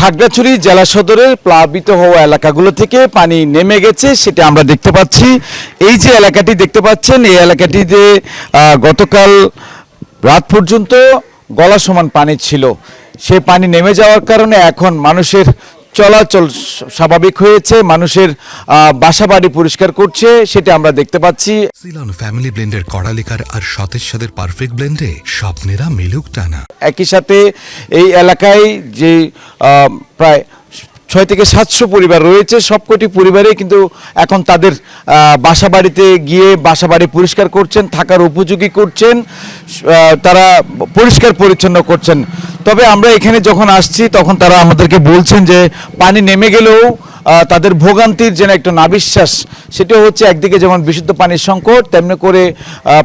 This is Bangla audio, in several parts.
খাগড়াছড়ি জেলা সদরের প্লাবিত হওয়া এলাকাগুলো থেকে পানি নেমে গেছে, সেটা আমরা দেখতে পাচ্ছি। এই যে এলাকাটি দেখতে পাচ্ছেন, এই এলাকাটিতে গতকাল রাত পর্যন্ত গলা সমান পানি ছিল। সেই পানি নেমে যাওয়ার কারণে এখন মানুষের চলাচল স্বাভাবিক হয়েছে, মানুষের বাসাবাড়ি পরিষ্কার করছে, সেটা আমরা দেখতে পাচ্ছি। সিলন ফ্যামিলি ব্লেন্ডের কড়ালিকার আর সতেজ সাদের পারফেক্ট ব্লেন্ডে স্বপ্নেরা মিলুক টানা। একই সাথে এই এলাকায় যে প্রায় 600 থেকে 700 পরিবার রয়েছে, সবকটি পরিবারে কিন্তু এখন তাদের বাসাবাড়িতে গিয়ে বাসাবাড়ি পরিষ্কার করছেন, থাকার উপযোগী করছেন, তারা পরিষ্কার পরিচ্ছন্ন করছেন। তবে আমরা এখানে যখন আসছি তখন তারা আমাদেরকে বলছেন যে পানি নেমে গেলেও তাদের ভোগান্তির যেন একটা নাবিশ্বাস, সেটা হচ্ছে একদিকে যেমন বিশুদ্ধ পানির সংকট, তেমনি করে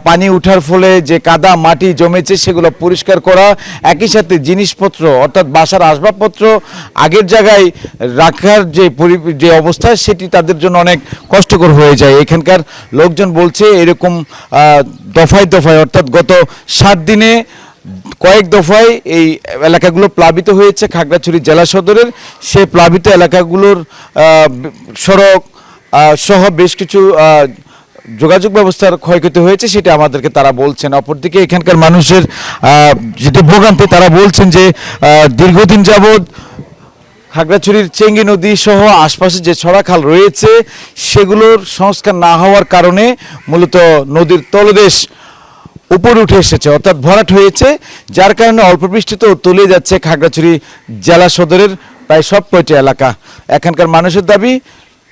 পানি ওঠার ফলে যে কাদা মাটি জমেছে সেগুলো পরিষ্কার করা, একই সাথে জিনিসপত্র অর্থাৎ বাসার আসবাবপত্র আগের জায়গায় রাখার যে অবস্থা, সেটি তাদের জন্য অনেক কষ্টকর হয়ে যায়। এখানকার লোকজন বলছে এরকম দফায় দফায় অর্থাৎ গত 7 দিনে কয়েক দফায় এই এলাকাগুলো প্লাবিত হয়েছে খাগড়াছড়ি জেলা সদরের। সেই প্লাবিত এলাকাগুলোর সড়ক সহ বেশ কিছু যোগাযোগ ব্যবস্থার ক্ষয়ক্ষতি হয়েছে, সেটা আমাদেরকে তারা বলছেন। অপরদিকে এখানকার মানুষের যেটি ভোগান্তি, তারা বলছেন যে দীর্ঘদিন যাবৎ খাগড়াছড়ির চেঙ্গি নদী সহ আশপাশে যে ছড়াখাল রয়েছে সেগুলোর সংস্কার না হওয়ার কারণে মূলত নদীর তলদেশ উপরে উঠে এসেছে, অর্থাৎ ভরাট হয়েছে, যার কারণে অল্প বৃষ্টিতেও তলিয়ে যাচ্ছে খাগড়াছড়ি জেলা সদরের প্রায় সব কয়টি এলাকা। এখানকার মানুষের দাবি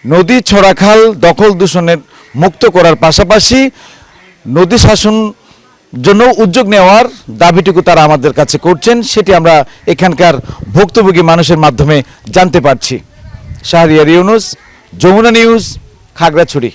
নদী ছড়াখাল দখল দূষণের মুক্ত করার পাশাপাশি নদী শাসন জন্য উদ্যোগ নেওয়ার দাবিটুকু তারা আমাদের কাছে করছেন, সেটি আমরা এখানকার ভুক্তভোগী মানুষের মাধ্যমে জানতে পারছি। শাহরিয়ার ইউনুস, যমুনা নিউজ, খাগড়াছড়ি।